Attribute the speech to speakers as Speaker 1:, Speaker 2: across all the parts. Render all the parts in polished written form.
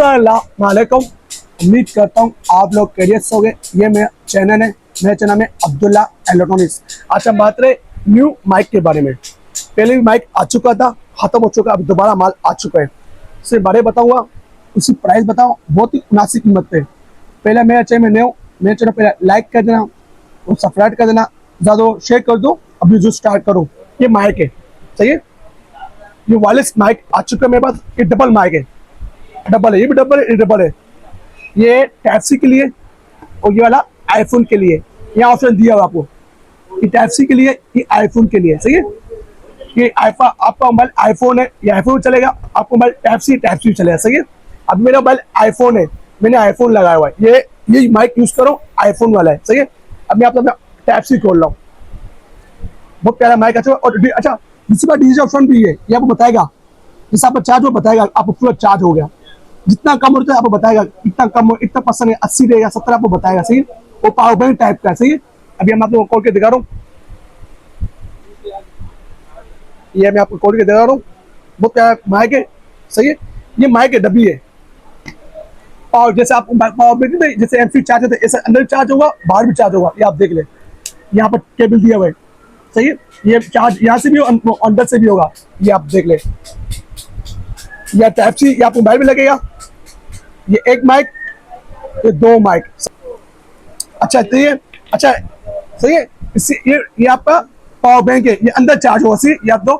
Speaker 1: अस्सलाम वालेकुम। उम्मीद करता हूँ आप लोग खैरियत से होंगे। ये मेरा चैनल है, मेरे चैनल में अब्दुल्ला इलेक्ट्रॉनिक्स। आज हम बात रहे न्यू माइक के बारे में। पहले भी माइक आ चुका था, खत्म हो चुका, अब दोबारा माल आ चुका है। उससे बारे बताऊँगा, उसकी प्राइस बताऊँ, बहुत ही मुनासिब कीमत पे। पहले मेरा चैनल में नए हो, मेरे चैनल पहले लाइक कर देना और सब्सक्राइब कर देना, ज़्यादा शेयर कर दो। अभी जो स्टार्ट करो, ये माइक है, सही है। ये वायरलेस माइक आ चुका है मेरे पास। ये डबल माइक है, डबल है, ये भी डबल है, ये डबल है। ये टाइप सी के लिए और ये वाला आईफोन के लिए। यहाँ ऑप्शन दिया हुआ आपको, ये टाइप सी के लिए, ये आईफोन के लिए, सही है। ये आईफोन, आपका मोबाइल आईफोन है, ये आईफोन चलेगा। आपको मोबाइल टाइप सी चलेगा, सही है। अब मेरा मोबाइल आईफोन है, मैंने आईफोन लगाया हुआ है। ये माइक यूज करो, आईफोन वाला है, सही है। अब मैं आपको टाइप सी खोल रहा हूँ, बहुत प्यारा माइक। अच्छा, और अच्छा दूसरी बात, डीजे ऑप्शन भी है, ये आपको बताएगा जैसे आपका चार्ज हो, बताएगा आपको पूरा चार्ज हो गया। जितना कम होता है आपको बताएगा, इतना कम हो, इतना % है, 80 रहेगा, 70 आपको बताएगा, सही है। वो पावर बैंक टाइप का है, सही है। अभी हम आपको खोल के दिखा रहा हूँ, ये मैं आपको खोल के दिखा रहा हूँ। बहुत प्यारा माइक है, सही है। ये माइक है, डब्बी है। पावर जैसे आप पावर बैंक में जैसे एमसी चार्ज होता है, ऐसे अंदर चार्ज होगा, बाहर भी चार्ज होगा। ये आप देख ले, यहाँ पर केबल दिया हुआ है, सही है। ये चार्ज यहाँ से भी हो, अंदर से भी होगा, ये आप देख ले। या टाइप सी, या आपको मोबाइल भी लगेगा। ये एक माइक, ये दो माइक। अच्छा तो ये अच्छा सही है। इससे ये आपका पावर बैंक है, ये अंदर चार्ज होगा, सी ये आप दो,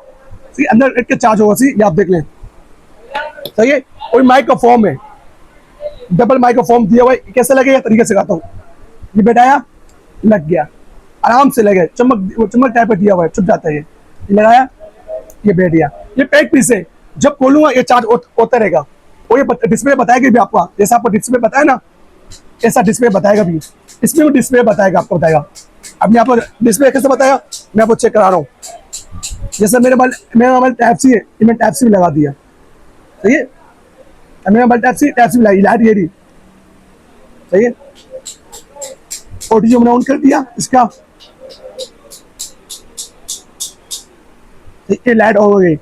Speaker 1: सी अंदर एक के चार्ज होगा, सी ये आप देख लें, सही है। और माइक का फॉर्म है, डबल माइक का फॉर्म दिया हुआ है। कैसे लगेगा तरीके से कहता हूँ। ये बैठाया, लग गया, आराम से लगे, चमक टाइप का दिया हुआ है, छुप जाता है। ये लगाया, ये बैठ गया। ये पैक पीस है, जब खोलूंगा ये चार्ज होता रहेगा। और ये डिस्प्ले बताएगा भी आपको, जैसा आपको डिस्प्ले बताया ना, ऐसा डिस्प्ले बताएगा भी। इसमें भी डिस्प्ले बताएगा, आपको बताएगा। अब मैं आपको डिस्प्ले कैसे बताया, मैं आपको चेक करा रहा हूँ। जैसे मेरा मोबाइल टाइप सी है, ये मैं टाइप सी लगा दिया, सही है। मेरा मोबाइल टाइप सी लगी, लाइट ये रही, सही है। ऑडियो मैंने ऑन कर दिया इसका, ये लाइट ऑन हो गई।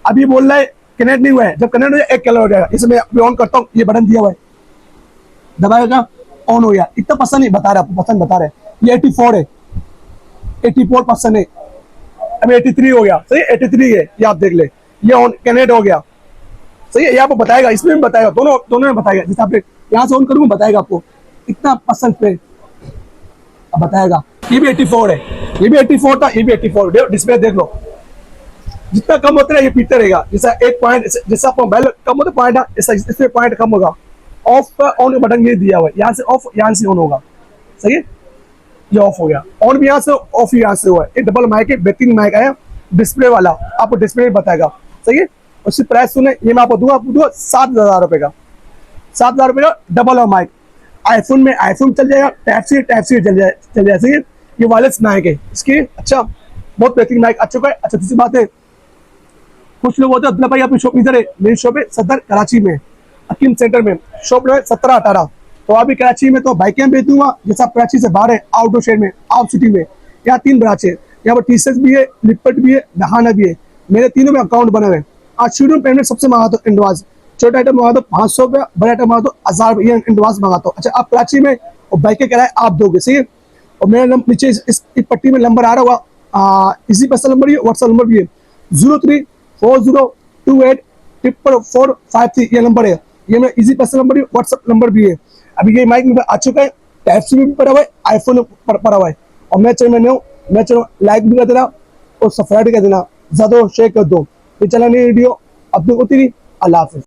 Speaker 1: अब ये बोल रहा है कनेक्ट नहीं हुआ है, जब कनेक्ट हो जाए एक कलर हो जाएगा। इसे मैं ऑन करता हूँ, ये बटन दिया हुआ है, दबाएगा, ऑन हो गया। इतना पसंद नहीं बता रहा, आपको पसंद बता रहे। ये 84 है, 84% है, अब 83 हो गया, सही 83 है, ये आप देख ले। ये ऑन कनेक्ट हो गया, सही है। ये आपको बताएगा, इसमें भी बताएगा, दोनों में बताएगा। जैसे आप यहाँ से ऑन करूँगा बताएगा आपको इतना % पे बताएगा। ये भी 84 है, ये भी 84 था, ये भी 84। डिस्प्ले देख लो, जितना कम होता है ये पीते रहेगा। जैसा एक पॉइंट, जैसा आपका मोबाइल कम होता है पॉइंट, ऐसा इसमें पॉइंट कम होगा। ऑफ का ऑन का बटन ये दिया हुआ है, यहाँ से ऑफ, यहाँ से ऑन होगा, सही है। ये ऑफ हो गया, ऑन भी यहाँ से, ऑफ यहाँ से हुआ है। एक डबल माइक है, बेहतरीन माइक आया, डिस्प्ले वाला, आपको डिस्प्ले बताएगा, सही है। उसकी प्राइस सुने, ये मैं आपको दूंगा 7,000 रुपये का, 7,000 रुपये का डबल माइक। आईफोन में आईफोन चल जाएगा, टाइप सी चल जाए, सही है। ये वायरलेस माइक है इसकी, अच्छा बहुत बेहतरीन माइक आ चुका है। अच्छा दूसरी बात है, कुछ लोग होते हैं, अब्दुल्ला भाई आपकी शॉप इधर है, मेरी शॉप है सदर कराची में, हकीम सेंटर में, शॉप नंबर 17-18। तो अभी कराची में तो बाइकें बेच दूंगा, जैसा कराची से बाहर है, आउटडोर शहर में, आउट सिटी में, यहाँ 3 ब्रांच है। यहाँ पर टी-शर्ट भी है, लिपट भी है, दहाना भी है। मेरे तीनों में अकाउंट बने हुए। आज शुरू पेमेंट सबसे मंगाता हूँ एंडवास, छोटा आइटम मंगा दो 500 रुपया, बड़ा आइटम मंगा दो 1000 रुपये, एंडवास मंगाता हूँ। अच्छा आप कराची में, और बाइकें किराए आप दोगे, सही है। और मेरा नीचे इस पट्टी में नंबर आ रहा होगा, इसी पर्सनल नंबर भी है, व्हाट्सएप नंबर भी है, 0340284453, ये नंबर है। ये मेरा इजी पर्सनल नंबर भी, व्हाट्सएप नंबर भी है। अभी ये माइक में आ चुका है, टाइप सी भी पड़ा हुआ है, आईफोन पड़ा हुआ है। और मैं चैनल में हूँ, मैं चैनल लाइक भी कर देना और सब्सक्राइब कर देना, ज़्यादा शेयर कर दो। ये चला नहीं वीडियो, अब तक होती नहीं। अल्लाह हाफिज़।